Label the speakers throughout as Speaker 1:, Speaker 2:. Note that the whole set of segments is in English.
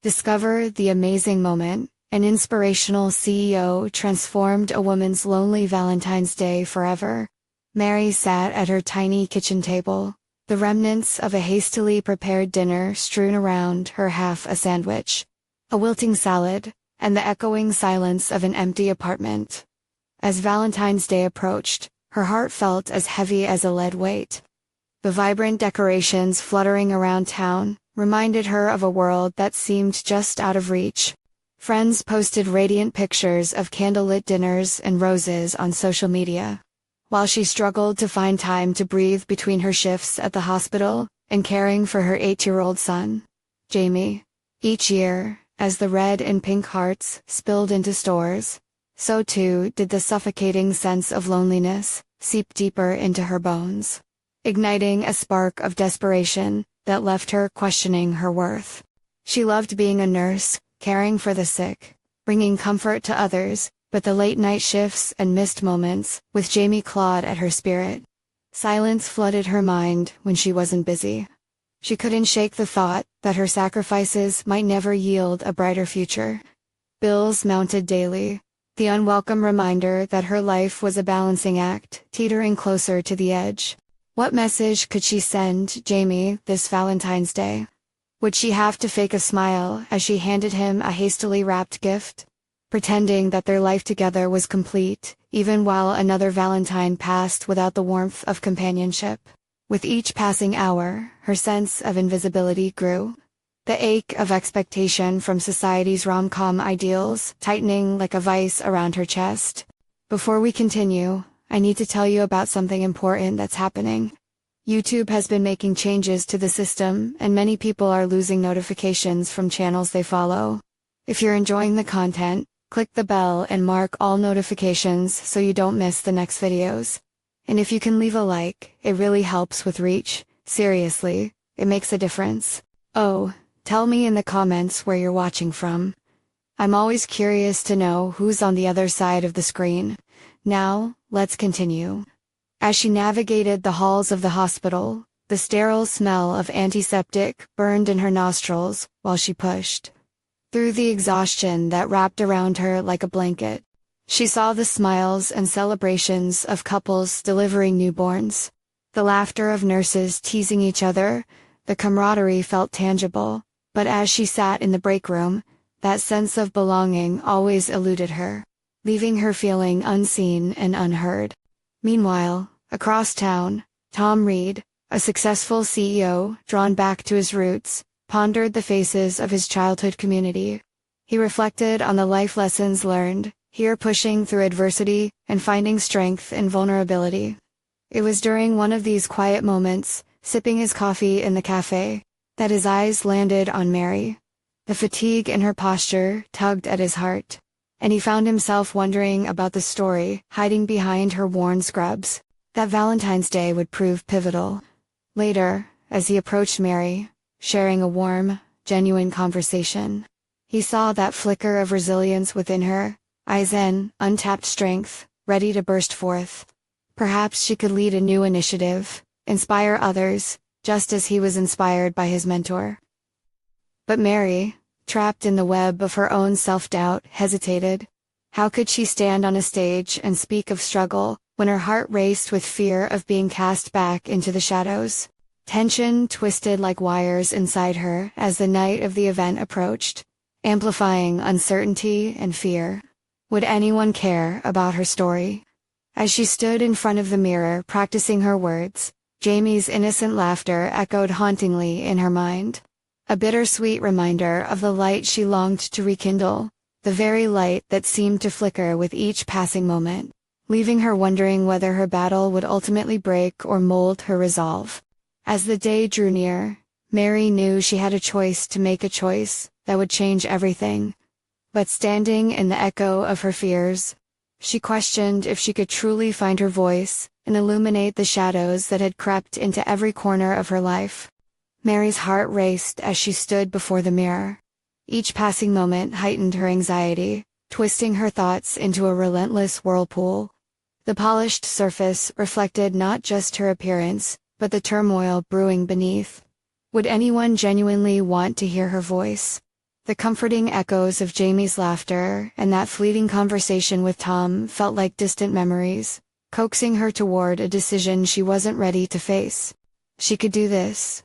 Speaker 1: Discover the amazing moment. An inspirational CEO transformed a woman's lonely Valentine's Day forever. Mary sat at her tiny kitchen table, the remnants of a hastily prepared dinner strewn around her, half a sandwich, a wilting salad, and the echoing silence of an empty apartment. As Valentine's Day approached, her heart felt as heavy as a lead weight. The vibrant decorations fluttering around town reminded her of a world that seemed just out of reach. Friends posted radiant pictures of candlelit dinners and roses on social media, while she struggled to find time to breathe between her shifts at the hospital and caring for her 8-year-old son, Jamie. Each year, as the red and pink hearts spilled into stores, so too did the suffocating sense of loneliness seep deeper into her bones, igniting a spark of desperation that left her questioning her worth. She loved being a nurse, caring for the sick, bringing comfort to others, but the late-night shifts and missed moments with Jamie clawed at her spirit. Silence flooded her mind when she wasn't busy. She couldn't shake the thought that her sacrifices might never yield a brighter future. Bills mounted daily, the unwelcome reminder that her life was a balancing act, teetering closer to the edge. What message could she send Jamie this Valentine's Day? Would she have to fake a smile as she handed him a hastily wrapped gift, pretending that their life together was complete, even while another Valentine passed without the warmth of companionship? With each passing hour, her sense of invisibility grew, the ache of expectation from society's rom-com ideals tightening like a vice around her chest. Before we continue, I need to tell you about something important that's happening. YouTube has been making changes to the system, and many people are losing notifications from channels they follow. If you're enjoying the content, click the bell and mark all notifications so you don't miss the next videos. And if you can leave a like, it really helps with reach. Seriously, it makes a difference. Oh, tell me in the comments where you're watching from. I'm always curious to know who's on the other side of the screen. Now, let's continue. As she navigated the halls of the hospital, the sterile smell of antiseptic burned in her nostrils while she pushed through the exhaustion that wrapped around her like a blanket. She saw the smiles and celebrations of couples delivering newborns, the laughter of nurses teasing each other. The camaraderie felt tangible, but as she sat in the break room, that sense of belonging always eluded her, leaving her feeling unseen and unheard. Meanwhile, across town, Tom Reed, a successful CEO drawn back to his roots, pondered the faces of his childhood community. He reflected on the life lessons learned, here pushing through adversity and finding strength in vulnerability. It was during one of these quiet moments, sipping his coffee in the cafe, that his eyes landed on Mary. The fatigue in her posture tugged at his heart, and he found himself wondering about the story hiding behind her worn scrubs. That Valentine's Day would prove pivotal. Later, as he approached Mary, sharing a warm, genuine conversation, he saw that flicker of resilience within her, eyes in, untapped strength, ready to burst forth. Perhaps she could lead a new initiative, inspire others, just as he was inspired by his mentor. But Mary, trapped in the web of her own self-doubt, hesitated. How could she stand on a stage and speak of struggle when her heart raced with fear of being cast back into the shadows? Tension twisted like wires inside her as the night of the event approached, amplifying uncertainty and fear. Would anyone care about her story? As she stood in front of the mirror practicing her words, Jamie's innocent laughter echoed hauntingly in her mind. A bittersweet reminder of the light she longed to rekindle, the very light that seemed to flicker with each passing moment, leaving her wondering whether her battle would ultimately break or mold her resolve. As the day drew near, Mary knew she had a choice to make, a choice that would change everything. But standing in the echo of her fears, she questioned if she could truly find her voice and illuminate the shadows that had crept into every corner of her life. Mary's heart raced as she stood before the mirror. Each passing moment heightened her anxiety, twisting her thoughts into a relentless whirlpool. The polished surface reflected not just her appearance, but the turmoil brewing beneath. Would anyone genuinely want to hear her voice? The comforting echoes of Jamie's laughter and that fleeting conversation with Tom felt like distant memories, coaxing her toward a decision she wasn't ready to face. She could do this.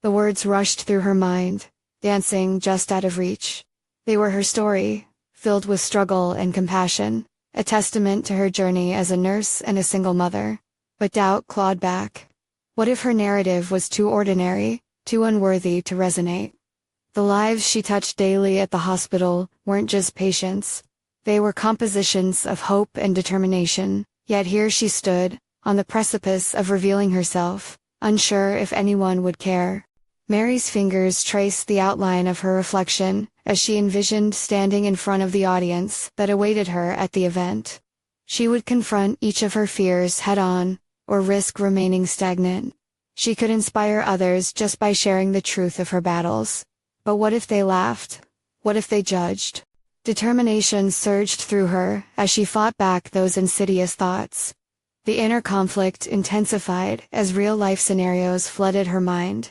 Speaker 1: The words rushed through her mind, dancing just out of reach. They were her story, filled with struggle and compassion, a testament to her journey as a nurse and a single mother. But doubt clawed back. What if her narrative was too ordinary, too unworthy to resonate? The lives she touched daily at the hospital weren't just patients. They were compositions of hope and determination, yet here she stood, on the precipice of revealing herself, unsure if anyone would care. Mary's fingers traced the outline of her reflection as she envisioned standing in front of the audience that awaited her at the event. She would confront each of her fears head-on, or risk remaining stagnant. She could inspire others just by sharing the truth of her battles. But what if they laughed? What if they judged? Determination surged through her as she fought back those insidious thoughts. The inner conflict intensified as real-life scenarios flooded her mind.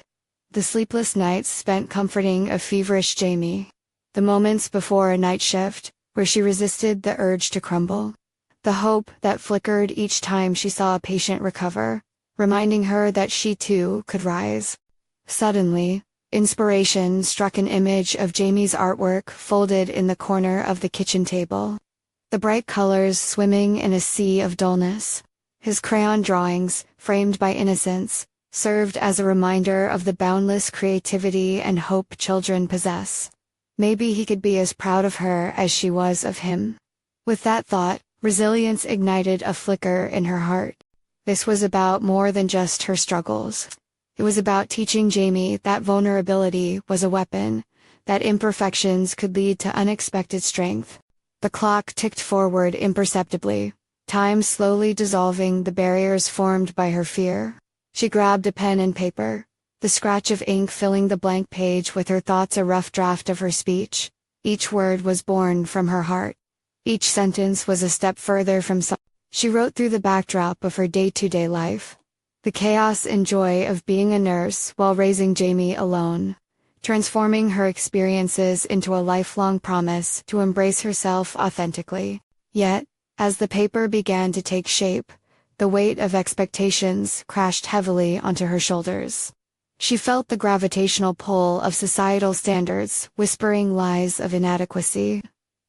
Speaker 1: The sleepless nights spent comforting a feverish Jamie. The moments before a night shift, where she resisted the urge to crumble. The hope that flickered each time she saw a patient recover, reminding her that she too could rise. Suddenly, inspiration struck an image of Jamie's artwork folded in the corner of the kitchen table. The bright colors swimming in a sea of dullness. His crayon drawings, framed by innocence, served as a reminder of the boundless creativity and hope children possess. Maybe he could be as proud of her as she was of him. With that thought, resilience ignited a flicker in her heart. This was about more than just her struggles. It was about teaching Jamie that vulnerability was a weapon, that imperfections could lead to unexpected strength. The clock ticked forward imperceptibly, time slowly dissolving the barriers formed by her fear. She grabbed a pen and paper, the scratch of ink filling the blank page with her thoughts a rough draft of her speech. Each word was born from her heart. Each sentence was a step further from She wrote through the backdrop of her day-to-day life. The chaos and joy of being a nurse while raising Jamie alone, transforming her experiences into a lifelong promise to embrace herself authentically. Yet, as the paper began to take shape, the weight of expectations crashed heavily onto her shoulders. She felt the gravitational pull of societal standards whispering lies of inadequacy.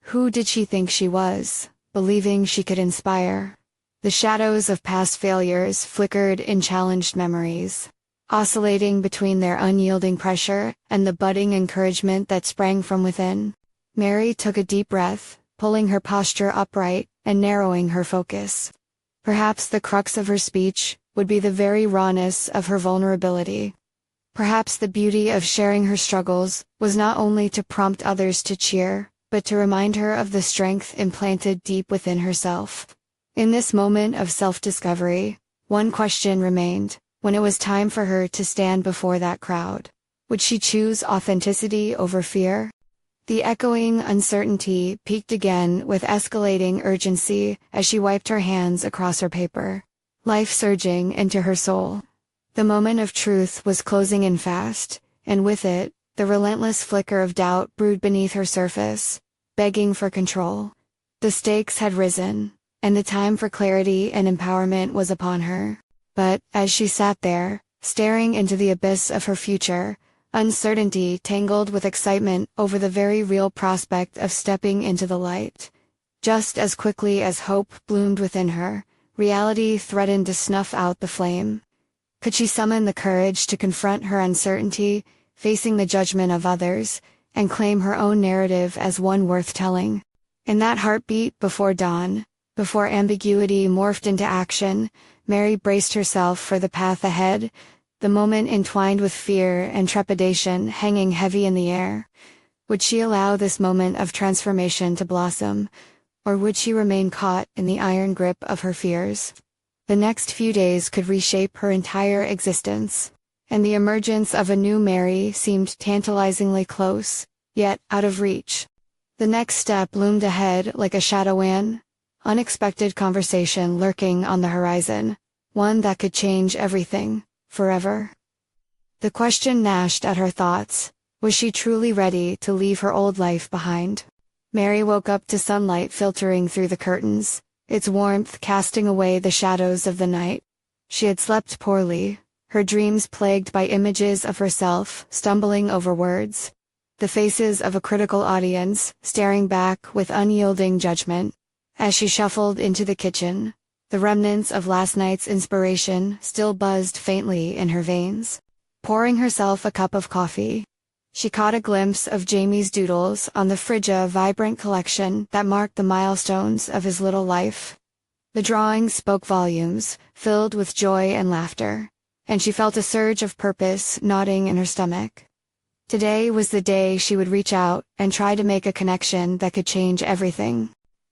Speaker 1: Who did she think she was, believing she could inspire? The shadows of past failures flickered in challenged memories, oscillating between their unyielding pressure and the budding encouragement that sprang from within. Mary took a deep breath, pulling her posture upright and narrowing her focus. Perhaps the crux of her speech would be the very rawness of her vulnerability. Perhaps the beauty of sharing her struggles was not only to prompt others to cheer, but to remind her of the strength implanted deep within herself. In this moment of self-discovery, one question remained. When it was time for her to stand before that crowd, would she choose authenticity over fear? The echoing uncertainty peaked again with escalating urgency as she wiped her hands across her paper, life surging into her soul. The moment of truth was closing in fast, and with it, the relentless flicker of doubt brewed beneath her surface, begging for control. The stakes had risen, and the time for clarity and empowerment was upon her. But, as she sat there, staring into the abyss of her future, uncertainty tangled with excitement over the very real prospect of stepping into the light. Just as quickly as hope bloomed within her, reality threatened to snuff out the flame. Could she summon the courage to confront her uncertainty, facing the judgment of others, and claim her own narrative as one worth telling? In that heartbeat before dawn, before ambiguity morphed into action, Mary braced herself for the path ahead, the moment entwined with fear and trepidation hanging heavy in the air. Would she allow this moment of transformation to blossom, or would she remain caught in the iron grip of her fears? The next few days could reshape her entire existence, and the emergence of a new Mary seemed tantalizingly close, yet out of reach. The next step loomed ahead like a shadow, an unexpected conversation lurking on the horizon, one that could change everything, forever. The question gnashed at her thoughts. Was she truly ready to leave her old life behind? Mary woke up to sunlight filtering through the curtains, its warmth casting away the shadows of the night. She had slept poorly, her dreams plagued by images of herself stumbling over words, the faces of a critical audience staring back with unyielding judgment. As she shuffled into the kitchen, the remnants of last night's inspiration still buzzed faintly in her veins. Pouring herself a cup of coffee, she caught a glimpse of Jamie's doodles on the Frigga vibrant collection that marked the milestones of his little life. The drawings spoke volumes, filled with joy and laughter, and she felt a surge of purpose gnawing in her stomach. Today was the day she would reach out and try to make a connection that could change everything.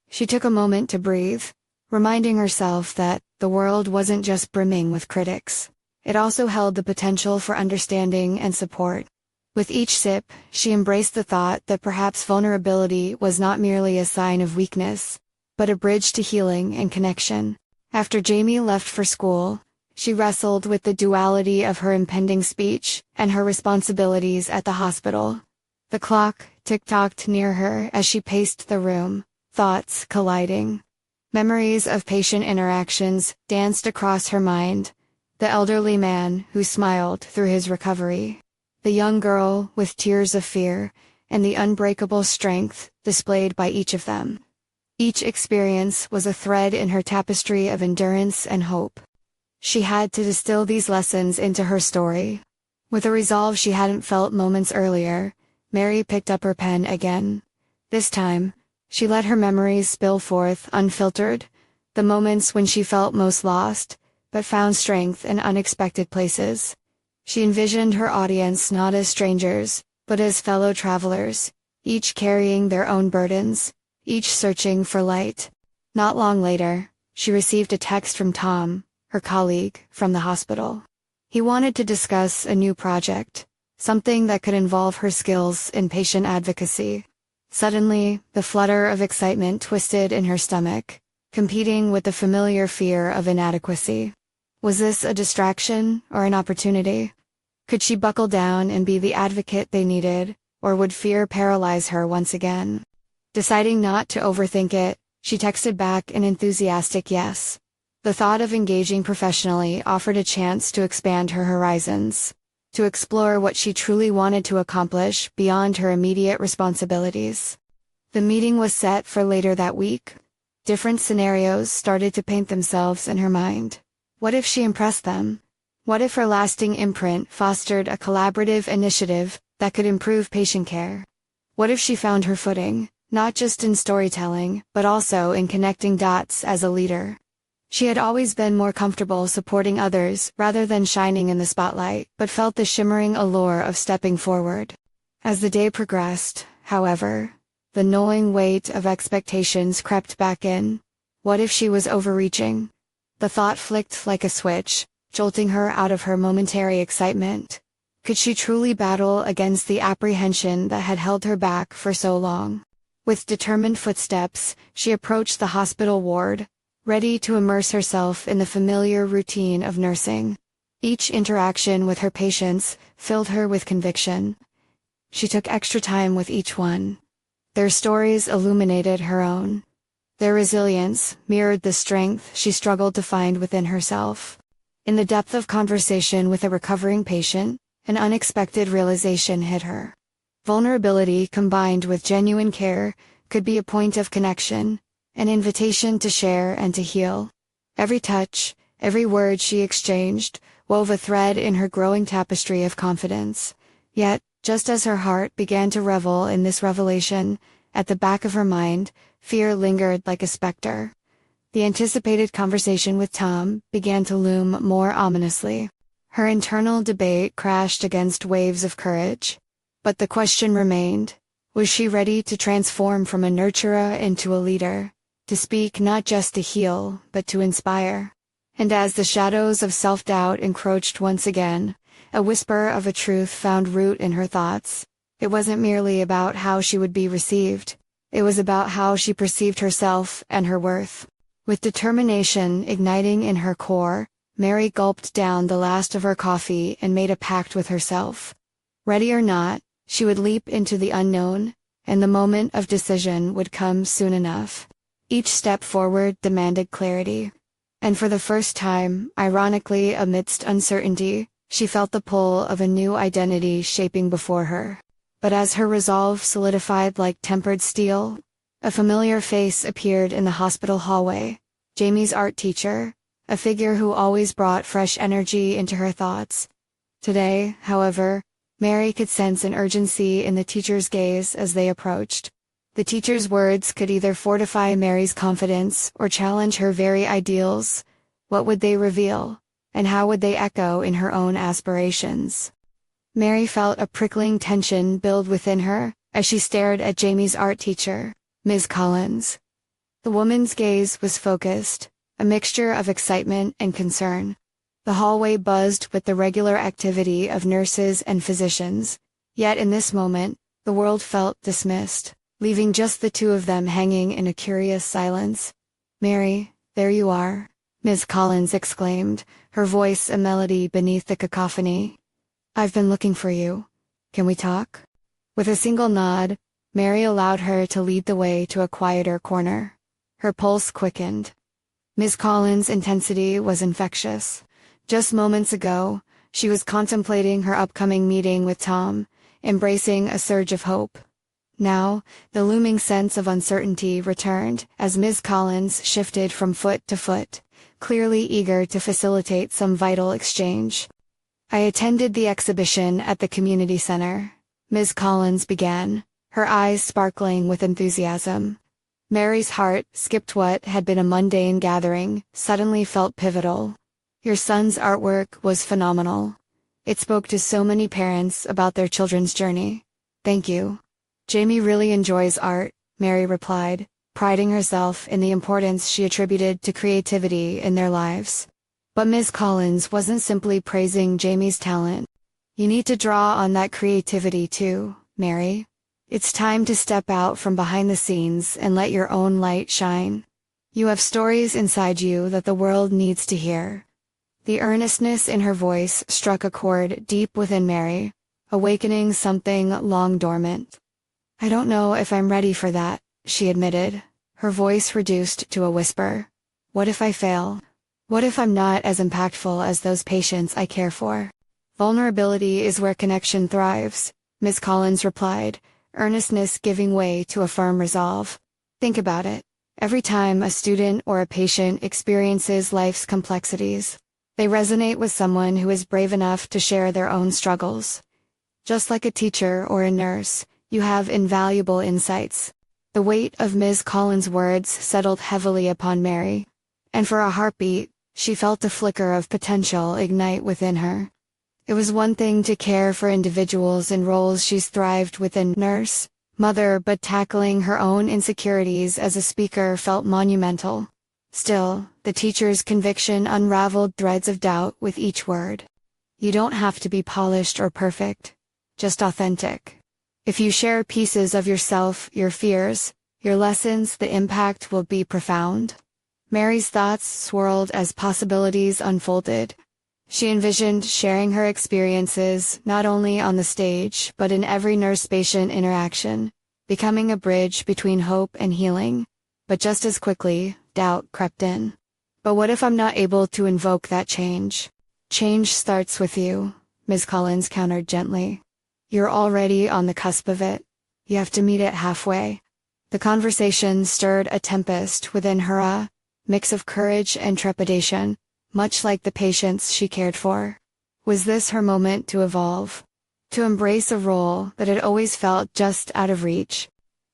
Speaker 1: She took a moment to breathe, reminding herself that the world wasn't just brimming with critics. It also held the potential for understanding and support. With each sip, she embraced the thought that perhaps vulnerability was not merely a sign of weakness, but a bridge to healing and connection. After Jamie left for school, she wrestled with the duality of her impending speech and her responsibilities at the hospital. The clock tick-tocked near her as she paced the room, thoughts colliding. Memories of patient interactions danced across her mind. The elderly man who smiled through his recovery, the young girl with tears of fear, and the unbreakable strength displayed by each of them. Each experience was a thread in her tapestry of endurance and hope. She had to distill these lessons into her story. With a resolve she hadn't felt moments earlier, Mary picked up her pen again. This time, she let her memories spill forth unfiltered, the moments when she felt most lost, but found strength in unexpected places. She envisioned her audience not as strangers, but as fellow travelers, each carrying their own burdens, each searching for light. Not long later, she received a text from Tom, her colleague from the hospital. He wanted to discuss a new project, something that could involve her skills in patient advocacy. Suddenly, the flutter of excitement twisted in her stomach, competing with the familiar fear of inadequacy. Was this a distraction or an opportunity? Could she buckle down and be the advocate they needed, or would fear paralyze her once again? Deciding not to overthink it, she texted back an enthusiastic yes. The thought of engaging professionally offered a chance to expand her horizons, to explore what she truly wanted to accomplish beyond her immediate responsibilities. The meeting was set for later that week. Different scenarios started to paint themselves in her mind. What if she impressed them? What if her lasting imprint fostered a collaborative initiative that could improve patient care? What if she found her footing, not just in storytelling, but also in connecting dots as a leader? She had always been more comfortable supporting others rather than shining in the spotlight, but felt the shimmering allure of stepping forward. As the day progressed, however, the gnawing weight of expectations crept back in. What if she was overreaching? The thought flicked like a switch, jolting her out of her momentary excitement. Could she truly battle against the apprehension that had held her back for so long? With determined footsteps, she approached the hospital ward, ready to immerse herself in the familiar routine of nursing. Each interaction with her patients filled her with conviction. She took extra time with each one. Their stories illuminated her own. Their resilience mirrored the strength she struggled to find within herself. In the depth of conversation with a recovering patient, an unexpected realization hit her. Vulnerability combined with genuine care could be a point of connection, an invitation to share and to heal. Every touch, every word she exchanged, wove a thread in her growing tapestry of confidence. Yet, just as her heart began to revel in this revelation, at the back of her mind, fear lingered like a specter. The anticipated conversation with Tom began to loom more ominously. Her internal debate crashed against waves of courage. But the question remained, was she ready to transform from a nurturer into a leader, to speak not just to heal, but to inspire? And as the shadows of self-doubt encroached once again, a whisper of a truth found root in her thoughts. It wasn't merely about how she would be received. It was about how she perceived herself and her worth. With determination igniting in her core, Mary gulped down the last of her coffee and made a pact with herself. Ready or not, She would leap into the unknown, and the moment of decision would come soon enough. Each step forward demanded clarity. And for the first time, ironically amidst uncertainty, she felt the pull of a new identity shaping before her. But as her resolve solidified like tempered steel, a familiar face appeared in the hospital hallway, Jamie's art teacher, a figure who always brought fresh energy into her thoughts. Today, however, Mary could sense an urgency in the teacher's gaze as they approached. The teacher's words could either fortify Mary's confidence or challenge her very ideals. What would they reveal, and how would they echo in her own aspirations? Mary felt a prickling tension build within her as she stared at Jamie's art teacher, Ms. Collins. The woman's gaze was focused, a mixture of excitement and concern. The hallway buzzed with the regular activity of nurses and physicians, yet in this moment, the world felt dismissed, leaving just the two of them hanging in a curious silence. "Mary, there you are," Ms. Collins exclaimed, her voice a melody beneath the cacophony. "I've been looking for you. Can we talk?" With a single nod, Mary allowed her to lead the way to a quieter corner. Her pulse quickened. Ms. Collins' intensity was infectious. Just moments ago, she was contemplating her upcoming meeting with Tom, embracing a surge of hope. Now, the looming sense of uncertainty returned as Ms. Collins shifted from foot to foot, clearly eager to facilitate some vital exchange. "I attended the exhibition at the community center," Ms. Collins began, her eyes sparkling with enthusiasm. Mary's heart skipped what had been a mundane gathering, suddenly felt pivotal. "Your son's artwork was phenomenal. It spoke to so many parents about their children's journey. Thank you." "Jamie really enjoys art," Mary replied, priding herself in the importance she attributed to creativity in their lives. But Ms. Collins wasn't simply praising Jamie's talent. "You need to draw on that creativity too, Mary. It's time to step out from behind the scenes and let your own light shine. You have stories inside you that the world needs to hear." The earnestness in her voice struck a chord deep within Mary, awakening something long dormant. "I don't know if I'm ready for that," she admitted, her voice reduced to a whisper. "What if I fail? What if I'm not as impactful as those patients I care for?" "Vulnerability is where connection thrives," Ms. Collins replied, earnestness giving way to a firm resolve. "Think about it. Every time a student or a patient experiences life's complexities, they resonate with someone who is brave enough to share their own struggles. Just like a teacher or a nurse, you have invaluable insights." The weight of Ms. Collins' words settled heavily upon Mary, and for a heartbeat, she felt a flicker of potential ignite within her. It was one thing to care for individuals in roles she's thrived within, nurse, mother, but tackling her own insecurities as a speaker felt monumental. Still, the teacher's conviction unraveled threads of doubt with each word. "You don't have to be polished or perfect, just authentic. If you share pieces of yourself, your fears, your lessons, the impact will be profound." Mary's thoughts swirled as possibilities unfolded. She envisioned sharing her experiences not only on the stage but in every nurse-patient interaction, becoming a bridge between hope and healing. But just as quickly, doubt crept in. "But what if I'm not able to invoke that change?" "Change starts with you," Ms. Collins countered gently. "You're already on the cusp of it. You have to meet it halfway." The conversation stirred a tempest within her, a mix of courage and trepidation, much like the patients she cared for. Was this her moment to evolve? To embrace a role that had always felt just out of reach?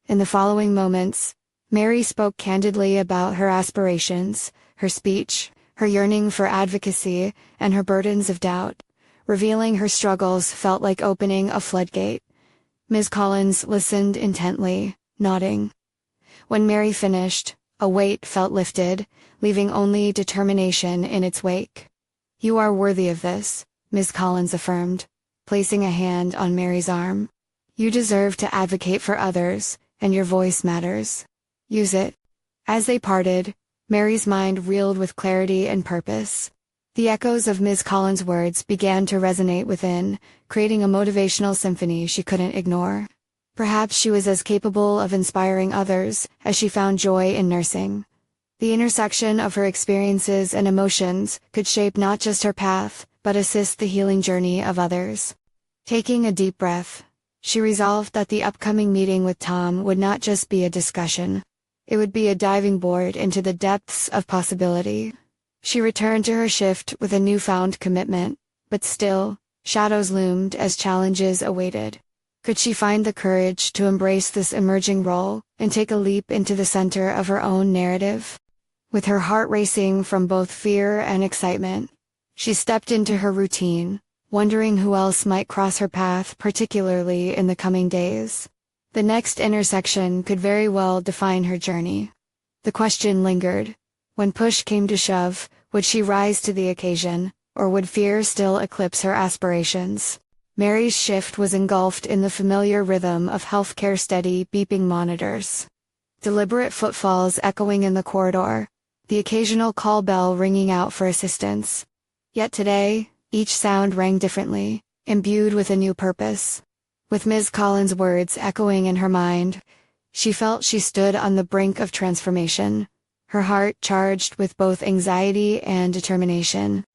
Speaker 1: In the following moments, Mary spoke candidly about her aspirations, her speech, her yearning for advocacy, and her burdens of doubt. Revealing her struggles felt like opening a floodgate. Ms. Collins listened intently, nodding. When Mary finished, a weight felt lifted, leaving only determination in its wake. "You are worthy of this," Ms. Collins affirmed, placing a hand on Mary's arm. "You deserve to advocate for others, and your voice matters. Use it." As they parted, Mary's mind reeled with clarity and purpose. The echoes of Ms. Collins' words began to resonate within, creating a motivational symphony she couldn't ignore. Perhaps she was as capable of inspiring others as she found joy in nursing. The intersection of her experiences and emotions could shape not just her path, but assist the healing journey of others. Taking a deep breath, she resolved that the upcoming meeting with Tom would not just be a discussion. It would be a diving board into the depths of possibility. She returned to her shift with a newfound commitment, but still, shadows loomed as challenges awaited. Could she find the courage to embrace this emerging role and take a leap into the center of her own narrative? With her heart racing from both fear and excitement, she stepped into her routine, wondering who else might cross her path, particularly in the coming days. The next intersection could very well define her journey. The question lingered. When push came to shove, would she rise to the occasion, or would fear still eclipse her aspirations? Mary's shift was engulfed in the familiar rhythm of healthcare steady beeping monitors. Deliberate footfalls echoing in the corridor, the occasional call bell ringing out for assistance. Yet today, each sound rang differently, imbued with a new purpose. With Ms. Collins' words echoing in her mind, she felt she stood on the brink of transformation, her heart charged with both anxiety and determination.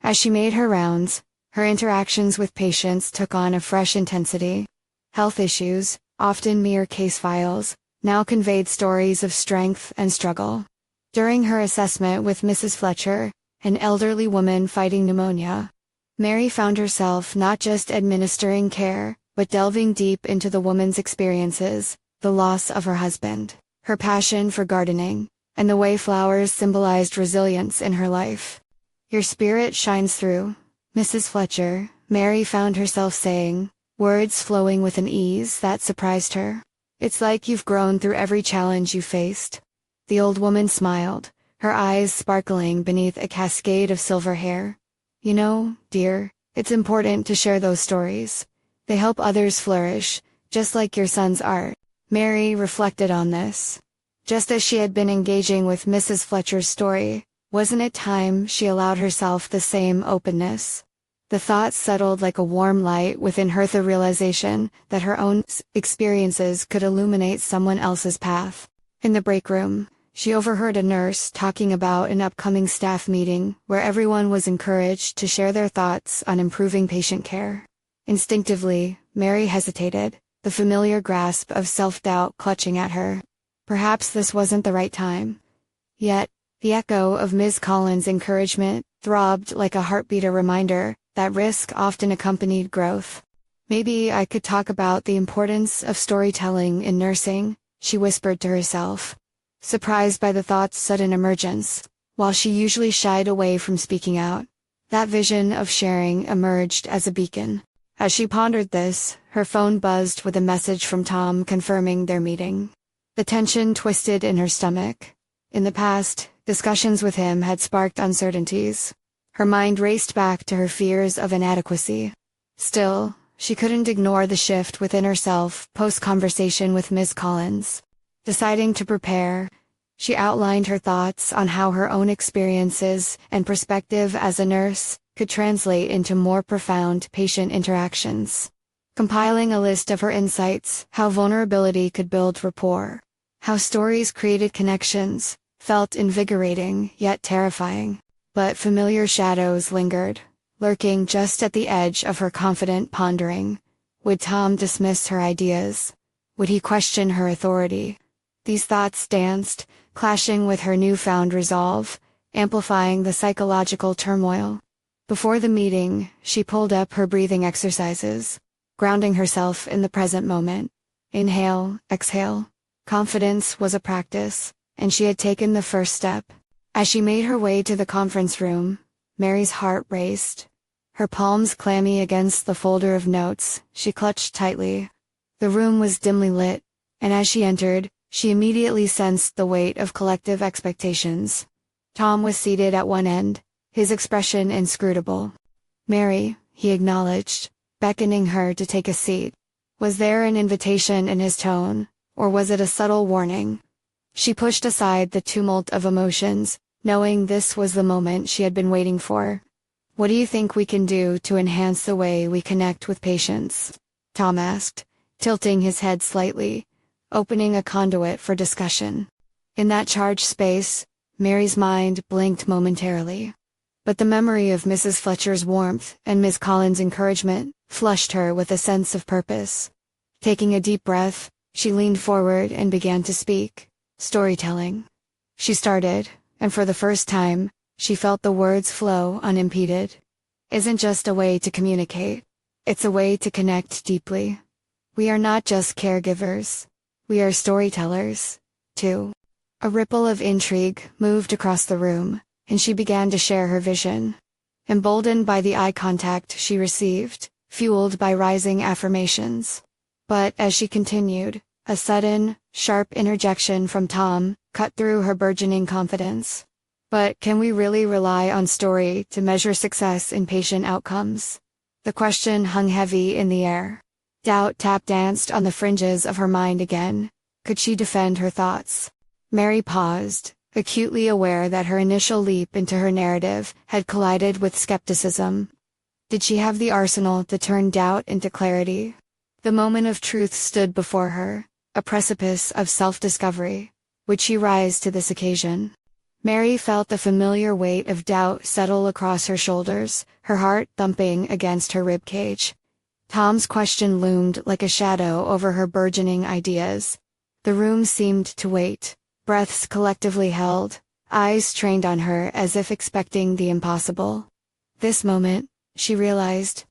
Speaker 1: As she made her rounds, her interactions with patients took on a fresh intensity. Health issues, often mere case files, now conveyed stories of strength and struggle. During her assessment with Mrs. Fletcher, an elderly woman fighting pneumonia, Mary found herself not just administering care, but delving deep into the woman's experiences, the loss of her husband, her passion for gardening, and the way flowers symbolized resilience in her life. "Your spirit shines through, Mrs. Fletcher," Mary found herself saying, words flowing with an ease that surprised her. "It's like you've grown through every challenge you faced." The old woman smiled, her eyes sparkling beneath a cascade of silver hair. "You know, dear, it's important to share those stories. They help others flourish, just like your son's art." Mary reflected on this. Just as she had been engaging with Mrs. Fletcher's story, wasn't it time she allowed herself the same openness? The thought settled like a warm light within her, the realization that her own experiences could illuminate someone else's path. In the break room, she overheard a nurse talking about an upcoming staff meeting where everyone was encouraged to share their thoughts on improving patient care. Instinctively, Mary hesitated, the familiar grasp of self-doubt clutching at her. Perhaps this wasn't the right time. Yet, the echo of Ms. Collins' encouragement throbbed like a heartbeat, a reminder that risk often accompanied growth. "Maybe I could talk about the importance of storytelling in nursing," she whispered to herself, surprised by the thought's sudden emergence. While she usually shied away from speaking out, that vision of sharing emerged as a beacon. As she pondered this, her phone buzzed with a message from Tom confirming their meeting. The tension twisted in her stomach. In the past, discussions with him had sparked uncertainties. Her mind raced back to her fears of inadequacy. Still, she couldn't ignore the shift within herself post-conversation with Ms. Collins. Deciding to prepare, she outlined her thoughts on how her own experiences and perspective as a nurse could translate into more profound patient interactions. Compiling a list of her insights, how vulnerability could build rapport, how stories created connections, felt invigorating yet terrifying. But familiar shadows lingered, lurking just at the edge of her confident pondering. Would Tom dismiss her ideas? Would he question her authority? These thoughts danced, clashing with her newfound resolve, amplifying the psychological turmoil. Before the meeting, she pulled up her breathing exercises, grounding herself in the present moment. Inhale, exhale. Confidence was a practice, and she had taken the first step. As she made her way to the conference room, Mary's heart raced. Her palms clammy against the folder of notes, she clutched tightly. The room was dimly lit, and as she entered, she immediately sensed the weight of collective expectations. Tom was seated at one end, his expression inscrutable. "Mary," he acknowledged, beckoning her to take a seat. Was there an invitation in his tone, or was it a subtle warning? She pushed aside the tumult of emotions, knowing this was the moment she had been waiting for. What do you think we can do to enhance the way we connect with patients? Tom asked, tilting his head slightly, opening a conduit for discussion. In that charged space, Mary's mind blinked momentarily. But the memory of Mrs. Fletcher's warmth and Miss Collins' encouragement flushed her with a sense of purpose. Taking a deep breath, she leaned forward and began to speak. Storytelling. She started, and for the first time, she felt the words flow unimpeded. Isn't just a way to communicate. It's a way to connect deeply. We are not just caregivers. We are storytellers, too. A ripple of intrigue moved across the room, and she began to share her vision. Emboldened by the eye contact she received, fueled by rising affirmations. But as she continued, a sudden, sharp interjection from Tom cut through her burgeoning confidence. But can we really rely on story to measure success in patient outcomes? The question hung heavy in the air. Doubt tap danced on the fringes of her mind again. Could she defend her thoughts? Mary paused, acutely aware that her initial leap into her narrative had collided with skepticism. Did she have the arsenal to turn doubt into clarity? The moment of truth stood before her, a precipice of self-discovery. Would she rise to this occasion? Mary felt the familiar weight of doubt settle across her shoulders, her heart thumping against her ribcage. Tom's question loomed like a shadow over her burgeoning ideas. The room seemed to wait, breaths collectively held, eyes trained on her as if expecting the impossible. This moment, she realized,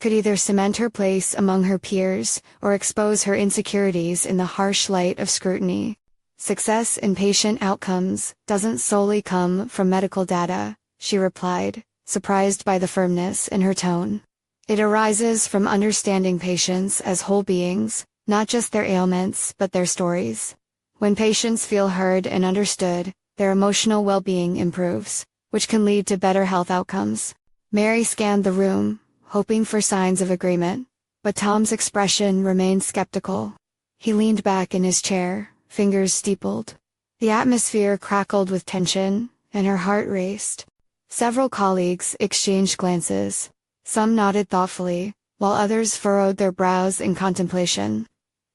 Speaker 1: could either cement her place among her peers or expose her insecurities in the harsh light of scrutiny. Success in patient outcomes doesn't solely come from medical data, she replied, surprised by the firmness in her tone. It arises from understanding patients as whole beings, not just their ailments but their stories. When patients feel heard and understood, their emotional well-being improves, which can lead to better health outcomes. Mary scanned the room, hoping for signs of agreement, but Tom's expression remained skeptical. He leaned back in his chair, fingers steepled. The atmosphere crackled with tension, and her heart raced. Several colleagues exchanged glances. Some nodded thoughtfully, while others furrowed their brows in contemplation.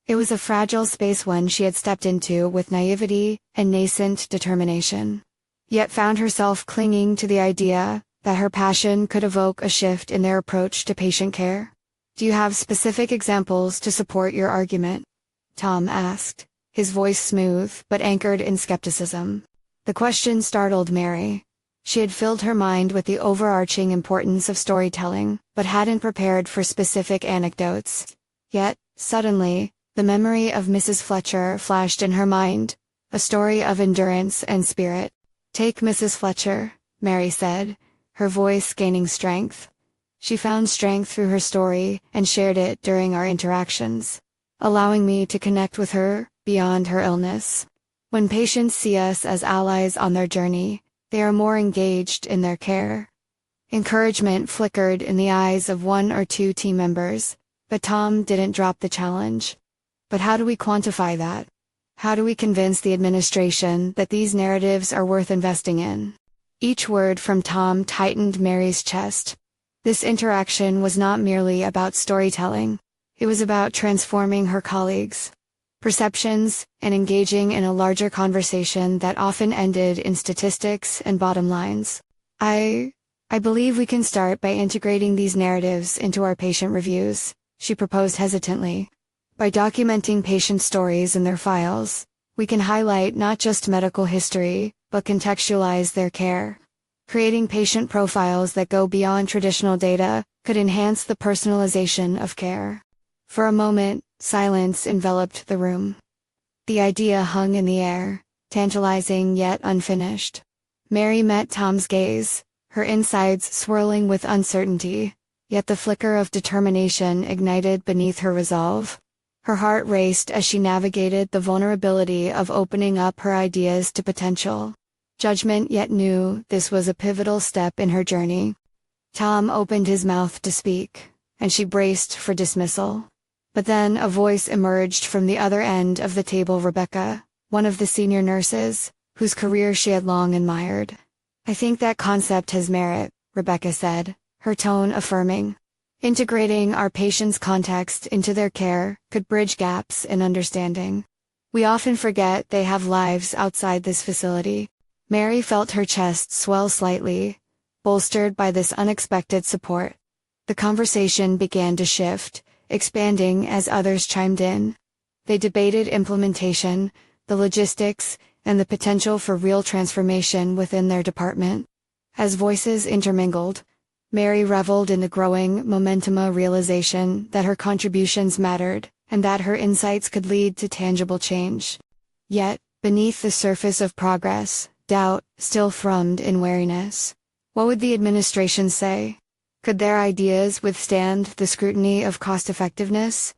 Speaker 1: It was a fragile space one she had stepped into with naivety and nascent determination, yet found herself clinging to the idea that her passion could evoke a shift in their approach to patient care. Do you have specific examples to support your argument? Tom asked, his voice smooth but anchored in skepticism. The question startled Mary. She had filled her mind with the overarching importance of storytelling, but hadn't prepared for specific anecdotes. Yet, suddenly, the memory of Mrs. Fletcher flashed in her mind, a story of endurance and spirit. Take Mrs. Fletcher, Mary said, her voice gaining strength. She found strength through her story and shared it during our interactions, allowing me to connect with her beyond her illness. When patients see us as allies on their journey, they are more engaged in their care. Encouragement flickered in the eyes of one or two team members, but Tom didn't drop the challenge. But how do we quantify that? How do we convince the administration that these narratives are worth investing in? Each word from Tom tightened Mary's chest. This interaction was not merely about storytelling. It was about transforming her colleagues' perceptions and engaging in a larger conversation that often ended in statistics and bottom lines. I believe we can start by integrating these narratives into our patient reviews, she proposed hesitantly. By documenting patient stories in their files, we can highlight not just medical history, but contextualize their care. Creating patient profiles that go beyond traditional data could enhance the personalization of care. For a moment, silence enveloped the room. The idea hung in the air, tantalizing yet unfinished. Mary met Tom's gaze, her insides swirling with uncertainty, yet the flicker of determination ignited beneath her resolve. Her heart raced as she navigated the vulnerability of opening up her ideas to potential judgment, yet knew this was a pivotal step in her journey. Tom opened his mouth to speak, and she braced for dismissal. But then a voice emerged from the other end of the table. Rebecca, one of the senior nurses, whose career she had long admired. I think that concept has merit, Rebecca said, her tone affirming. Integrating our patients' context into their care could bridge gaps in understanding. We often forget they have lives outside this facility. Mary felt her chest swell slightly, bolstered by this unexpected support. The conversation began to shift, expanding as others chimed in. They debated implementation, the logistics, and the potential for real transformation within their department. As voices intermingled, Mary reveled in the growing momentum realization that her contributions mattered, and that her insights could lead to tangible change. Yet, beneath the surface of progress, doubt still thrummed in wariness. What would the administration say? Could their ideas withstand the scrutiny of cost-effectiveness?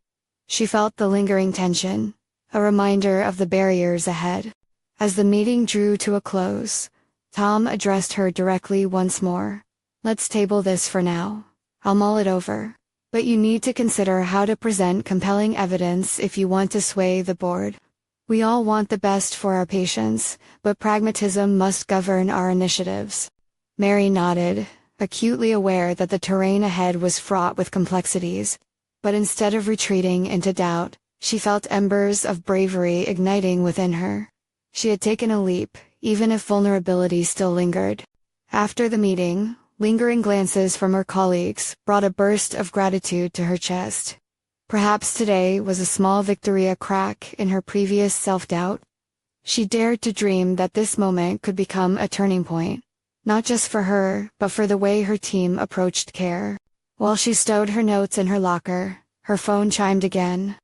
Speaker 1: She felt the lingering tension, a reminder of the barriers ahead. As the meeting drew to a close, Tom addressed her directly once more. Let's table this for now. I'll mull it over. But you need to consider how to present compelling evidence if you want to sway the board. We all want the best for our patients, but pragmatism must govern our initiatives. Mary nodded, acutely aware that the terrain ahead was fraught with complexities. But instead of retreating into doubt, she felt embers of bravery igniting within her. She had taken a leap, even if vulnerability still lingered. After the meeting, lingering glances from her colleagues brought a burst of gratitude to her chest. Perhaps today was a small victory, a crack in her previous self-doubt. She dared to dream that this moment could become a turning point, not just for her, but for the way her team approached care. While she stowed her notes in her locker, her phone chimed again,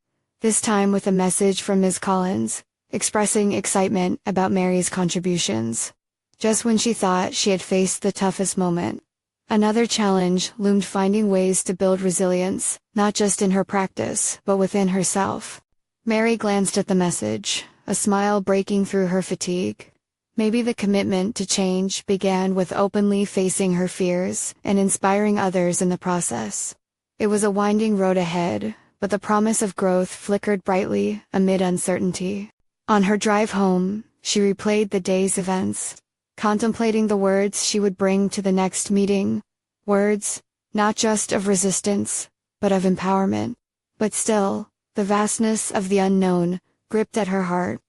Speaker 1: this time with a message from Ms. Collins, expressing excitement about Mary's contributions. Just when she thought she had faced the toughest moment, another challenge loomed, finding ways to build resilience, not just in her practice, but within herself. Mary glanced at the message, a smile breaking through her fatigue. Maybe the commitment to change began with openly facing her fears and inspiring others in the process. It was a winding road ahead, but the promise of growth flickered brightly amid uncertainty. On her drive home, she replayed the day's events, contemplating the words she would bring to the next meeting. Words, not just of resistance, but of empowerment. But still, the vastness of the unknown gripped at her heart.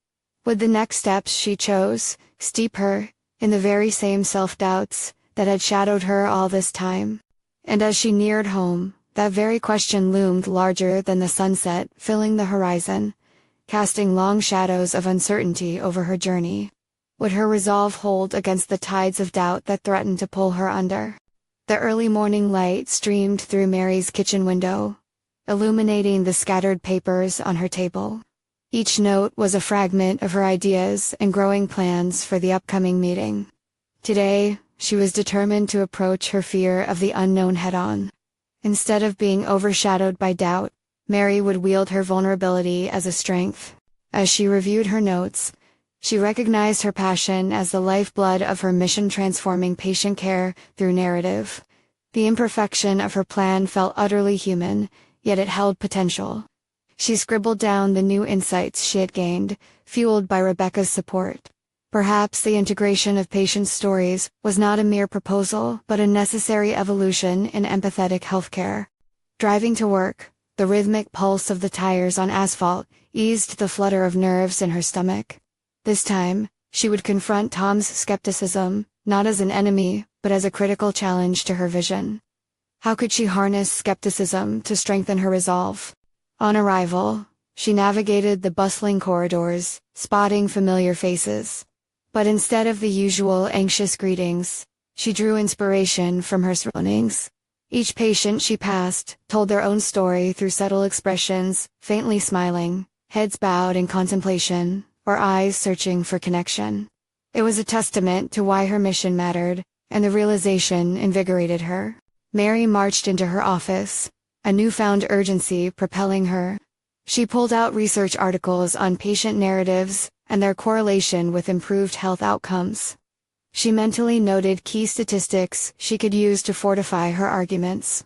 Speaker 1: Would the next steps she chose steep her in the very same self-doubts that had shadowed her all this time? And as she neared home, that very question loomed larger than the sunset filling the horizon, casting long shadows of uncertainty over her journey. Would her resolve hold against the tides of doubt that threatened to pull her under? The early morning light streamed through Mary's kitchen window, illuminating the scattered papers on her table. Each note was a fragment of her ideas and growing plans for the upcoming meeting. Today, she was determined to approach her fear of the unknown head-on. Instead of being overshadowed by doubt, Mary would wield her vulnerability as a strength. As she reviewed her notes, she recognized her passion as the lifeblood of her mission, transforming patient care through narrative. The imperfection of her plan felt utterly human, yet it held potential. She scribbled down the new insights she had gained, fueled by Rebecca's support. Perhaps the integration of patients' stories was not a mere proposal, but a necessary evolution in empathetic healthcare. Driving to work, the rhythmic pulse of the tires on asphalt eased the flutter of nerves in her stomach. This time, she would confront Tom's skepticism, not as an enemy, but as a critical challenge to her vision. How could she harness skepticism to strengthen her resolve? On arrival, she navigated the bustling corridors, spotting familiar faces. But instead of the usual anxious greetings, she drew inspiration from her surroundings. Each patient she passed told their own story through subtle expressions, faintly smiling, heads bowed in contemplation, or eyes searching for connection. It was a testament to why her mission mattered, and the realization invigorated her. Mary marched into her office, a newfound urgency propelling her. She pulled out research articles on patient narratives and their correlation with improved health outcomes. She mentally noted key statistics she could use to fortify her arguments.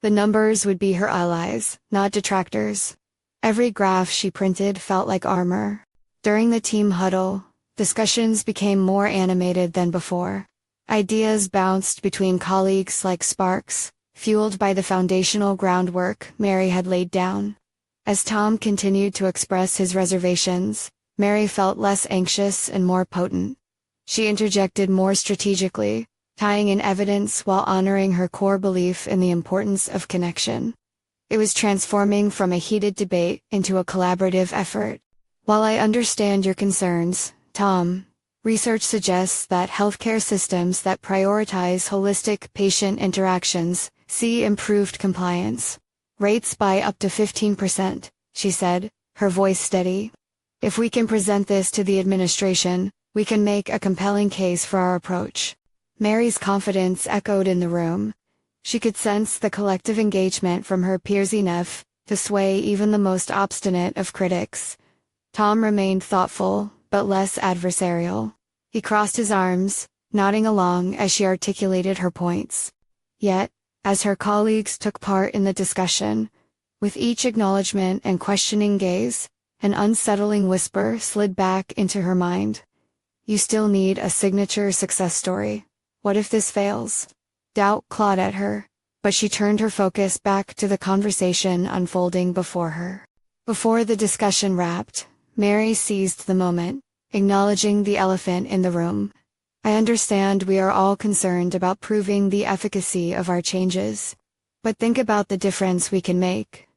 Speaker 1: The numbers would be her allies, not detractors. Every graph she printed felt like armor. During the team huddle, discussions became more animated than before. Ideas bounced between colleagues like sparks, fueled by the foundational groundwork Mary had laid down. As Tom continued to express his reservations, Mary felt less anxious and more potent. She interjected more strategically, tying in evidence while honoring her core belief in the importance of connection. It was transforming from a heated debate into a collaborative effort. While I understand your concerns, Tom, research suggests that healthcare systems that prioritize holistic patient interactions see improved compliance rates by up to 15%, she said, her voice steady. If we can present this to the administration, we can make a compelling case for our approach. Mary's confidence echoed in the room. She could sense the collective engagement from her peers enough to sway even the most obstinate of critics. Tom remained thoughtful, but less adversarial. He crossed his arms, nodding along as she articulated her points. Yet, as her colleagues took part in the discussion, with each acknowledgement and questioning gaze, an unsettling whisper slid back into her mind. You still need a signature success story. What if this fails? Doubt clawed at her, but she turned her focus back to the conversation unfolding before her. Before the discussion wrapped, Mary seized the moment, acknowledging the elephant in the room. I understand we are all concerned about proving the efficacy of our changes. But think about the difference we can make.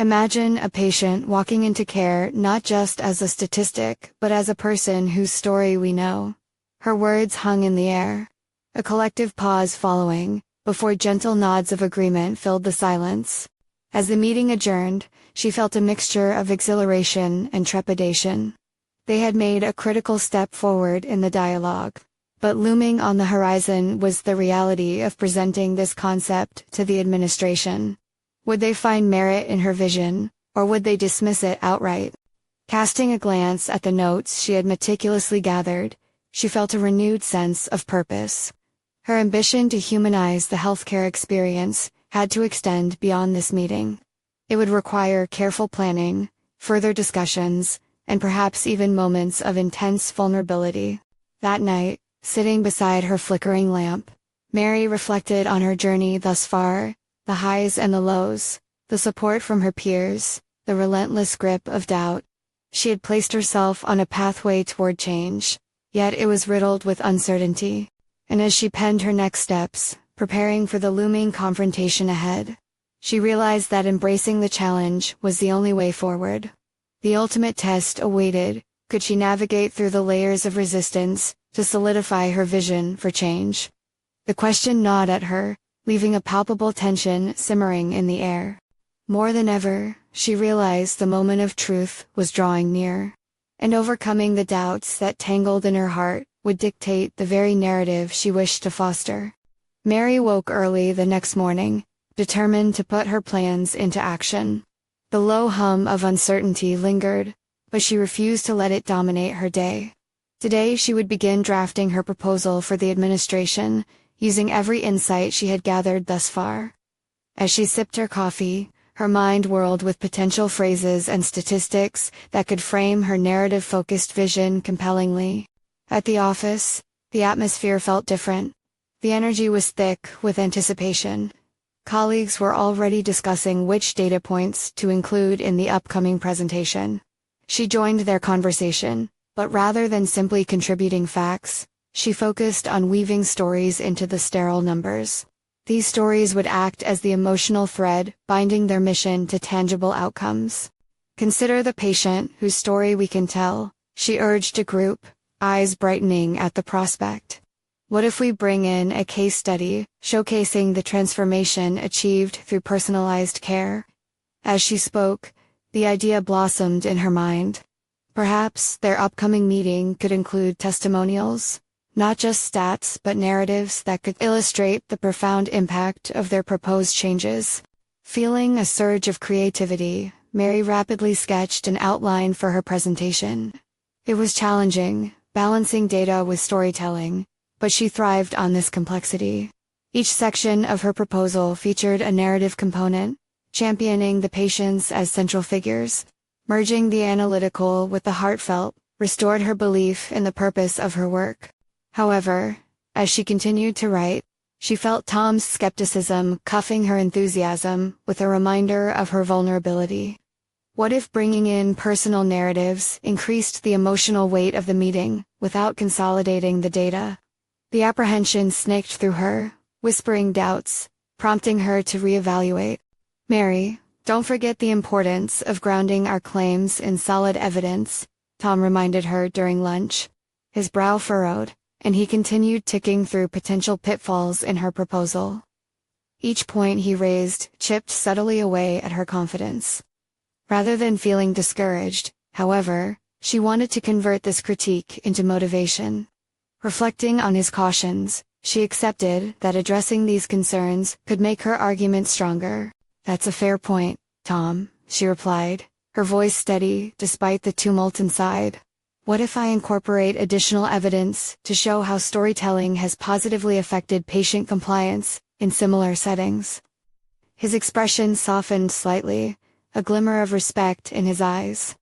Speaker 1: Imagine a patient walking into care not just as a statistic, but as a person whose story we know. Her words hung in the air. A collective pause following, before gentle nods of agreement filled the silence. As the meeting adjourned, she felt a mixture of exhilaration and trepidation. They had made a critical step forward in the dialogue. But looming on the horizon was the reality of presenting this concept to the administration. Would they find merit in her vision, or would they dismiss it outright? Casting a glance at the notes she had meticulously gathered, she felt a renewed sense of purpose. Her ambition to humanize the healthcare experience had to extend beyond this meeting. It would require careful planning, further discussions, and perhaps even moments of intense vulnerability. That night, sitting beside her flickering lamp, Mary reflected on her journey thus far, the highs and the lows, the support from her peers, the relentless grip of doubt. She had placed herself on a pathway toward change, yet it was riddled with uncertainty. And as she penned her next steps, preparing for the looming confrontation ahead, she realized that embracing the challenge was the only way forward. The ultimate test awaited. Could she navigate through the layers of resistance to solidify her vision for change? The question gnawed at her, leaving a palpable tension simmering in the air. More than ever, she realized the moment of truth was drawing near, and overcoming the doubts that tangled in her heart would dictate the very narrative she wished to foster. Mary woke early the next morning, determined to put her plans into action. The low hum of uncertainty lingered, but she refused to let it dominate her day. Today she would begin drafting her proposal for the administration, using every insight she had gathered thus far. As she sipped her coffee, her mind whirled with potential phrases and statistics that could frame her narrative-focused vision compellingly. At the office, the atmosphere felt different. The energy was thick with anticipation. Colleagues were already discussing which data points to include in the upcoming presentation. She joined their conversation, but rather than simply contributing facts, she focused on weaving stories into the sterile numbers. These stories would act as the emotional thread binding their mission to tangible outcomes. Consider the patient whose story we can tell, she urged a group, eyes brightening at the prospect. What if we bring in a case study showcasing the transformation achieved through personalized care? As she spoke, the idea blossomed in her mind. Perhaps their upcoming meeting could include testimonials, not just stats but narratives that could illustrate the profound impact of their proposed changes. Feeling a surge of creativity, Mary rapidly sketched an outline for her presentation. It was challenging, balancing data with storytelling, but she thrived on this complexity. Each section of her proposal featured a narrative component, championing the patients as central figures. Merging the analytical with the heartfelt restored her belief in the purpose of her work. However, As she continued to write, she felt Tom's skepticism cuffing her enthusiasm with a reminder of her vulnerability. What if bringing in personal narratives increased the emotional weight of the meeting without consolidating the data? The apprehension snaked through her, whispering doubts, prompting her to reevaluate. "Mary, don't forget the importance of grounding our claims in solid evidence," Tom reminded her during lunch. His brow furrowed, and he continued ticking through potential pitfalls in her proposal. Each point he raised chipped subtly away at her confidence. Rather than feeling discouraged, however, she wanted to convert this critique into motivation. Reflecting on his cautions, she accepted that addressing these concerns could make her argument stronger. "That's a fair point, Tom," she replied, her voice steady despite the tumult inside. "What if I incorporate additional evidence to show how storytelling has positively affected patient compliance in similar settings?" His expression softened slightly, a glimmer of respect in his eyes.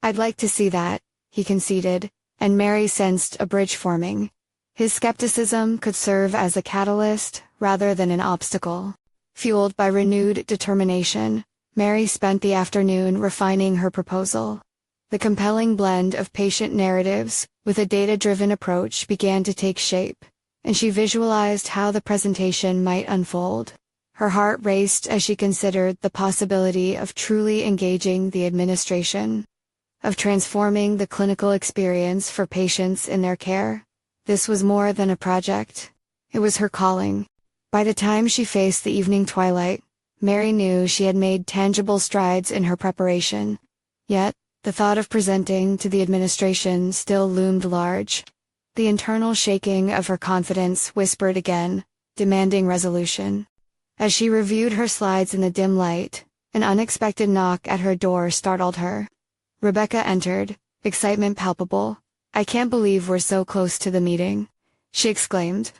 Speaker 1: "I'd like to see that," he conceded, and Mary sensed a bridge forming. His skepticism could serve as a catalyst rather than an obstacle. Fueled by renewed determination, Mary spent the afternoon refining her proposal. The compelling blend of patient narratives with a data-driven approach began to take shape, and she visualized how the presentation might unfold. Her heart raced as she considered the possibility of truly engaging the administration, of transforming the clinical experience for patients in their care. This was more than a project. It was her calling. By the time she faced the evening twilight, Mary knew she had made tangible strides in her preparation. Yet, the thought of presenting to the administration still loomed large. The internal shaking of her confidence whispered again, demanding resolution. As she reviewed her slides in the dim light, an unexpected knock at her door startled her. Rebecca entered, excitement palpable. "I can't believe we're so close to the meeting," she exclaimed.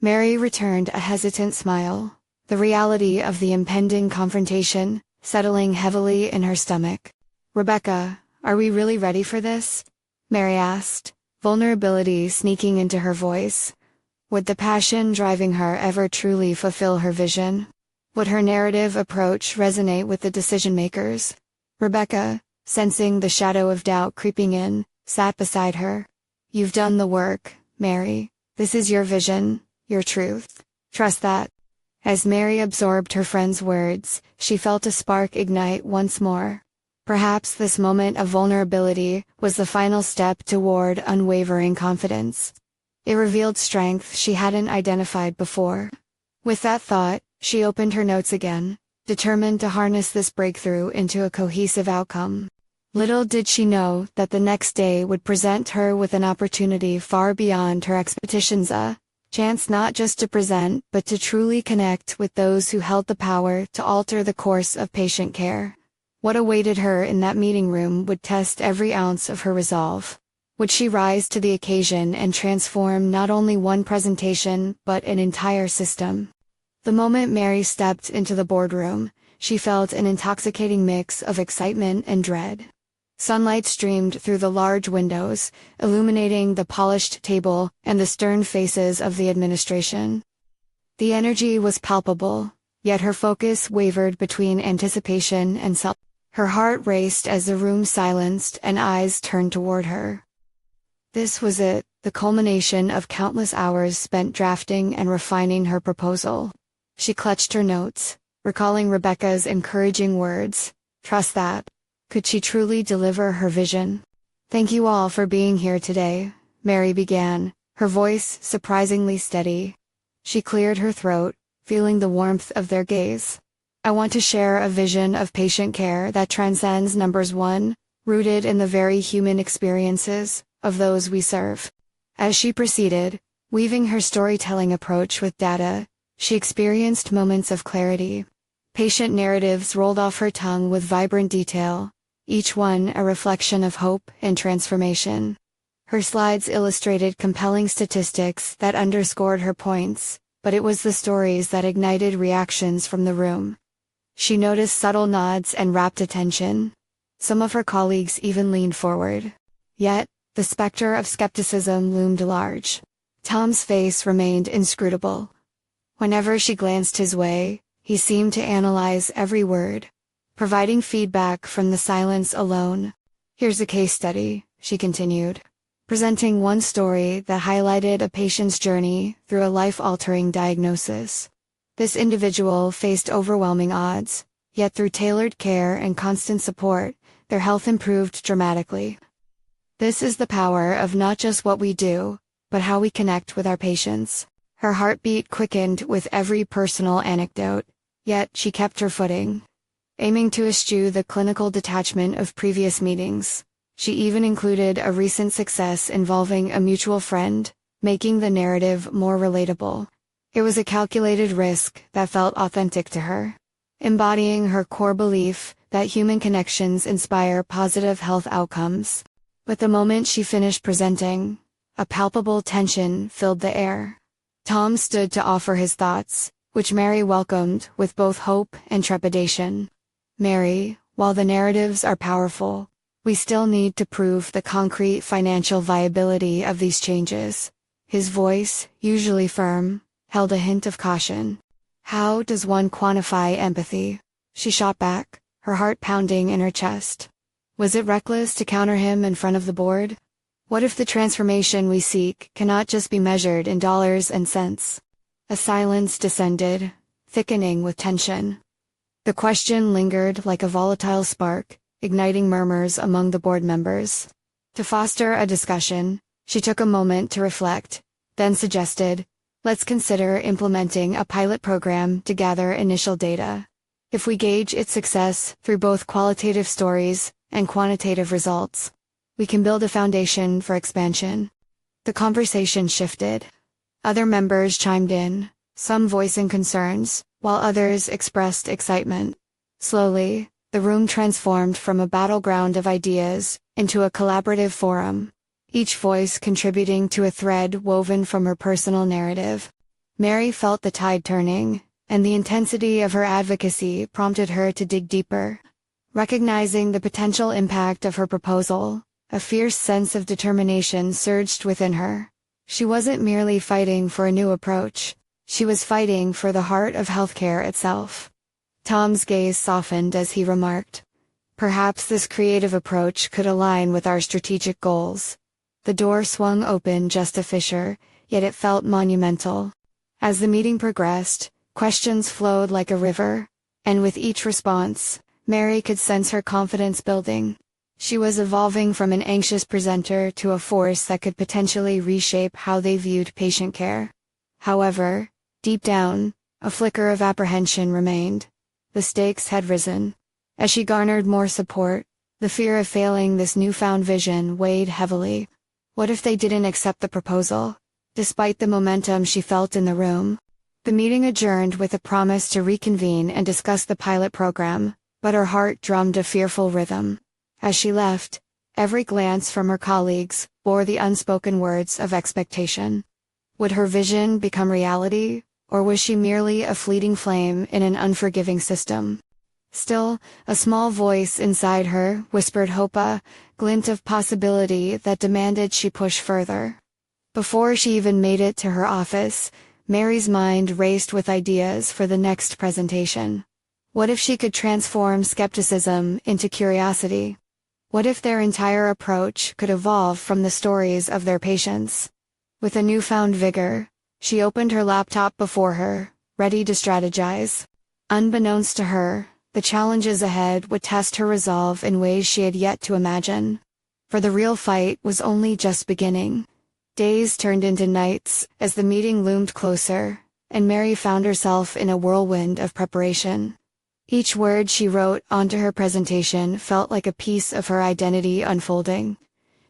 Speaker 1: Mary returned a hesitant smile, the reality of the impending confrontation settling heavily in her stomach. "Rebecca, are we really ready for this?" Mary asked, vulnerability sneaking into her voice. Would the passion driving her ever truly fulfill her vision? Would her narrative approach resonate with the decision-makers? Rebecca, sensing the shadow of doubt creeping in, sat beside her. "You've done the work, Mary. This is your vision, your truth. Trust that." As Mary absorbed her friend's words, she felt a spark ignite once more. Perhaps this moment of vulnerability was the final step toward unwavering confidence. It revealed strength she hadn't identified before. With that thought, she opened her notes again, determined to harness this breakthrough into a cohesive outcome. Little did she know that the next day would present her with an opportunity far beyond her expectations, a chance not just to present but to truly connect with those who held the power to alter the course of patient care. What awaited her in that meeting room would test every ounce of her resolve. Would she rise to the occasion and transform not only one presentation but an entire system? The moment Mary stepped into the boardroom, she felt an intoxicating mix of excitement and dread. Sunlight streamed through the large windows, illuminating the polished table and the stern faces of the administration. The energy was palpable, yet her focus wavered between anticipation and self. Her heart raced as the room silenced and eyes turned toward her. This was it, the culmination of countless hours spent drafting and refining her proposal. She clutched her notes, recalling Rebecca's encouraging words. Trust that. Could she truly deliver her vision? "Thank you all for being here today," Mary began, her voice surprisingly steady. She cleared her throat, feeling the warmth of their gaze. "I want to share a vision of patient care that transcends numbers one, rooted in the very human experiences of those we serve." As she proceeded, weaving her storytelling approach with data, she experienced moments of clarity. Patient narratives rolled off her tongue with vibrant detail, each one a reflection of hope and transformation. Her slides illustrated compelling statistics that underscored her points, but it was the stories that ignited reactions from the room. She noticed subtle nods and rapt attention. Some of her colleagues even leaned forward. Yet, the specter of skepticism loomed large. Tom's face remained inscrutable. Whenever she glanced his way, he seemed to analyze every word, providing feedback from the silence alone. "Here's a case study," she continued, presenting one story that highlighted a patient's journey through a life-altering diagnosis. This individual faced overwhelming odds, yet through tailored care and constant support, their health improved dramatically. This is the power of not just what we do, but how we connect with our patients. Her heartbeat quickened with every personal anecdote, yet she kept her footing, aiming to eschew the clinical detachment of previous meetings. She even included a recent success involving a mutual friend, making the narrative more relatable. It was a calculated risk that felt authentic to her, embodying her core belief that human connections inspire positive health outcomes. But the moment she finished presenting, a palpable tension filled the air. Tom stood to offer his thoughts, which Mary welcomed with both hope and trepidation. "Mary, while the narratives are powerful, we still need to prove the concrete financial viability of these changes." His voice, usually firm, held a hint of caution. "How does one quantify empathy?" She shot back, her heart pounding in her chest. Was it reckless to counter him in front of the board? What if the transformation we seek cannot just be measured in dollars and cents? A silence descended, thickening with tension. The question lingered like a volatile spark, igniting murmurs among the board members. To foster a discussion, she took a moment to reflect, then suggested, "Let's consider implementing a pilot program to gather initial data. If we gauge its success through both qualitative stories and quantitative results, we can build a foundation for expansion." The conversation shifted. Other members chimed in, some voicing concerns, while others expressed excitement. Slowly, the room transformed from a battleground of ideas into a collaborative forum, each voice contributing to a thread woven from her personal narrative. Mary felt the tide turning, and the intensity of her advocacy prompted her to dig deeper. Recognizing the potential impact of her proposal, a fierce sense of determination surged within her. She wasn't merely fighting for a new approach, she was fighting for the heart of healthcare itself. Tom's gaze softened as he remarked, "Perhaps this creative approach could align with our strategic goals." The door swung open just a fissure, yet it felt monumental. As the meeting progressed, questions flowed like a river, and with each response, Mary could sense her confidence building. She was evolving from an anxious presenter to a force that could potentially reshape how they viewed patient care. However, deep down, a flicker of apprehension remained. The stakes had risen. As she garnered more support, the fear of failing this newfound vision weighed heavily. What if they didn't accept the proposal? Despite the momentum she felt in the room, the meeting adjourned with a promise to reconvene and discuss the pilot program, but her heart drummed a fearful rhythm. As she left, every glance from her colleagues bore the unspoken words of expectation. Would her vision become reality, or was she merely a fleeting flame in an unforgiving system? Still, a small voice inside her whispered hope, a glint of possibility that demanded she push further. Before she even made it to her office, Mary's mind raced with ideas for the next presentation. What if she could transform skepticism into curiosity? What if their entire approach could evolve from the stories of their patients? With a newfound vigor, she opened her laptop before her, ready to strategize. Unbeknownst to her, the challenges ahead would test her resolve in ways she had yet to imagine. For the real fight was only just beginning. Days turned into nights as the meeting loomed closer, and Mary found herself in a whirlwind of preparation. Each word she wrote onto her presentation felt like a piece of her identity unfolding.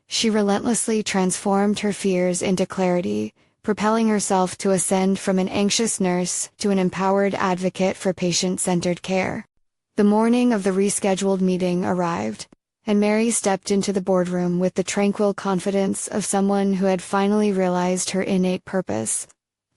Speaker 1: She relentlessly transformed her fears into clarity, propelling herself to ascend from an anxious nurse to an empowered advocate for patient-centered care. The morning of the rescheduled meeting arrived, and Mary stepped into the boardroom with the tranquil confidence of someone who had finally realized her innate purpose.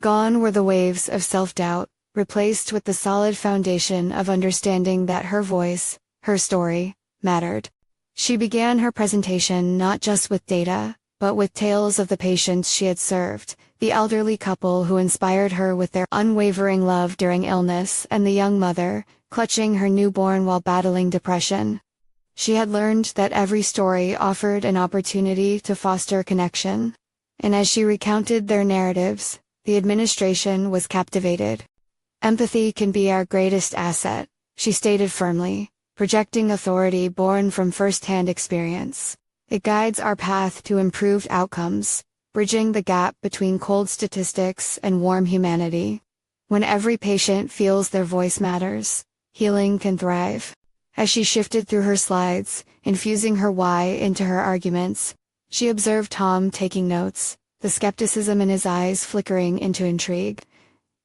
Speaker 1: Gone were the waves of self-doubt, replaced with the solid foundation of understanding that her voice, her story, mattered. She began her presentation not just with data, but with tales of the patients she had served, the elderly couple who inspired her with their unwavering love during illness, and the young mother, clutching her newborn while battling depression. She had learned that every story offered an opportunity to foster connection. And as she recounted their narratives, the administration was captivated. "Empathy can be our greatest asset," she stated firmly, projecting authority born from first-hand experience. "It guides our path to improved outcomes, bridging the gap between cold statistics and warm humanity. When every patient feels their voice matters, healing can thrive." As she shifted through her slides, infusing her why into her arguments, she observed Tom taking notes, the skepticism in his eyes flickering into intrigue.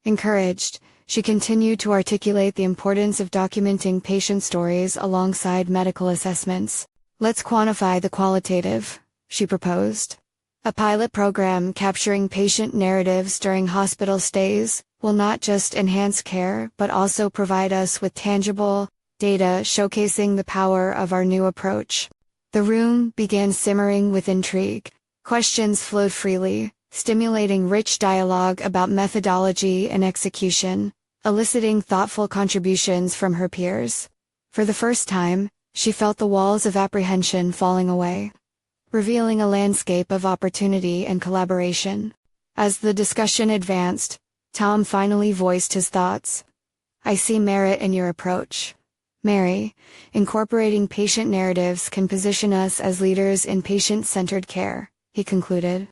Speaker 1: Encouraged, she continued to articulate the importance of documenting patient stories alongside medical assessments. "Let's quantify the qualitative," she proposed. "A pilot program capturing patient narratives during hospital stays will not just enhance care but also provide us with tangible data showcasing the power of our new approach." The room began simmering with intrigue. Questions flowed freely, stimulating rich dialogue about methodology and execution, eliciting thoughtful contributions from her peers. For the first time, she felt the walls of apprehension falling away, revealing a landscape of opportunity and collaboration. As the discussion advanced, Tom finally voiced his thoughts. "I see merit in your approach, Mary. Incorporating patient narratives can position us as leaders in patient-centered care," he concluded,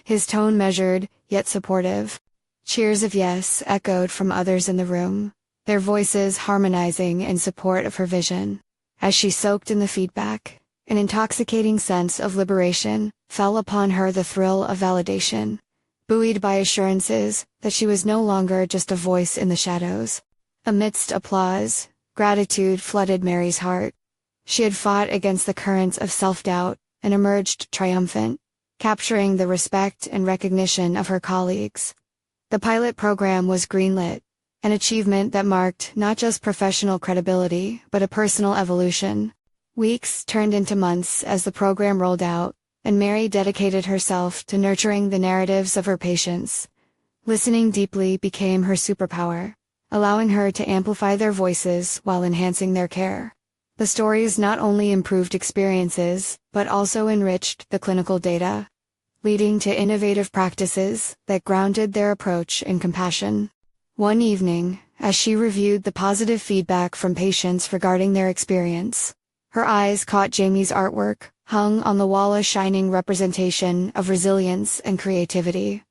Speaker 1: his tone measured, yet supportive. Cheers of yes echoed from others in the room, their voices harmonizing in support of her vision. As she soaked in the feedback, an intoxicating sense of liberation fell upon her, the thrill of validation, buoyed by assurances that she was no longer just a voice in the shadows. Amidst applause, gratitude flooded Mary's heart. She had fought against the currents of self-doubt and emerged triumphant, capturing the respect and recognition of her colleagues. The pilot program was greenlit, an achievement that marked not just professional credibility but a personal evolution. Weeks turned into months as the program rolled out, and Mary dedicated herself to nurturing the narratives of her patients. Listening deeply became her superpower, allowing her to amplify their voices while enhancing their care. The stories not only improved experiences, but also enriched the clinical data, leading to innovative practices that grounded their approach in compassion. One evening, as she reviewed the positive feedback from patients regarding their experience, her eyes caught Jamie's artwork, hung on the wall, a shining representation of resilience and creativity.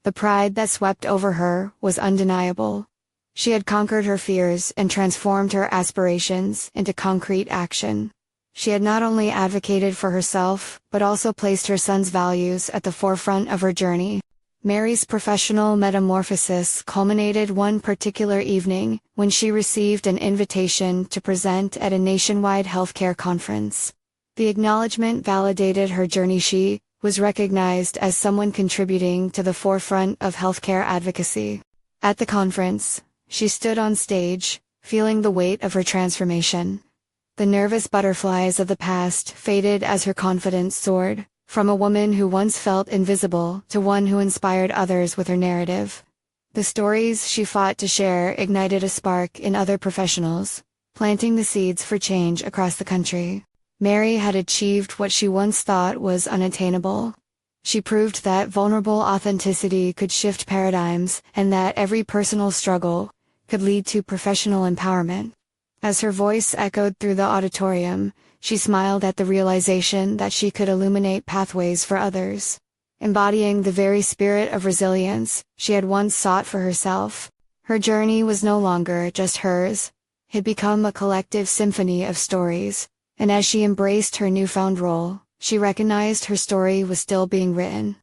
Speaker 1: The pride that swept over her was undeniable. She had conquered her fears and transformed her aspirations into concrete action. She had not only advocated for herself, but also placed her son's values at the forefront of her journey. Mary's professional metamorphosis culminated one particular evening when she received an invitation to present at a nationwide healthcare conference. The acknowledgement validated her journey. She was recognized as someone contributing to the forefront of healthcare advocacy. At the conference, she stood on stage, feeling the weight of her transformation. The nervous butterflies of the past faded as her confidence soared, from a woman who once felt invisible to one who inspired others with her narrative. The stories she fought to share ignited a spark in other professionals, planting the seeds for change across the country. Mary had achieved what she once thought was unattainable. She proved that vulnerable authenticity could shift paradigms and that every personal struggle could lead to professional empowerment. As her voice echoed through the auditorium, she smiled at the realization that she could illuminate pathways for others, embodying the very spirit of resilience she had once sought for herself. Her journey was no longer just hers. It had become a collective symphony of stories, and as she embraced her newfound role, she recognized her story was still being written.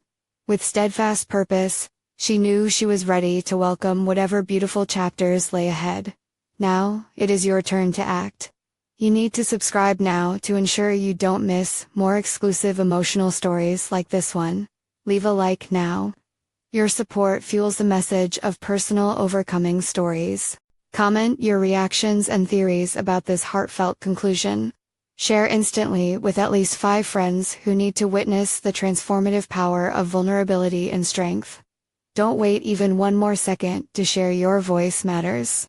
Speaker 1: With steadfast purpose, she knew she was ready to welcome whatever beautiful chapters lay ahead. Now, it is your turn to act. You need to subscribe now to ensure you don't miss more exclusive emotional stories like this one. Leave a like now. Your support fuels the message of personal overcoming stories. Comment your reactions and theories about this heartfelt conclusion. Share instantly with at least 5 friends who need to witness the transformative power of vulnerability and strength. Don't wait even one more second to share. Your voice matters.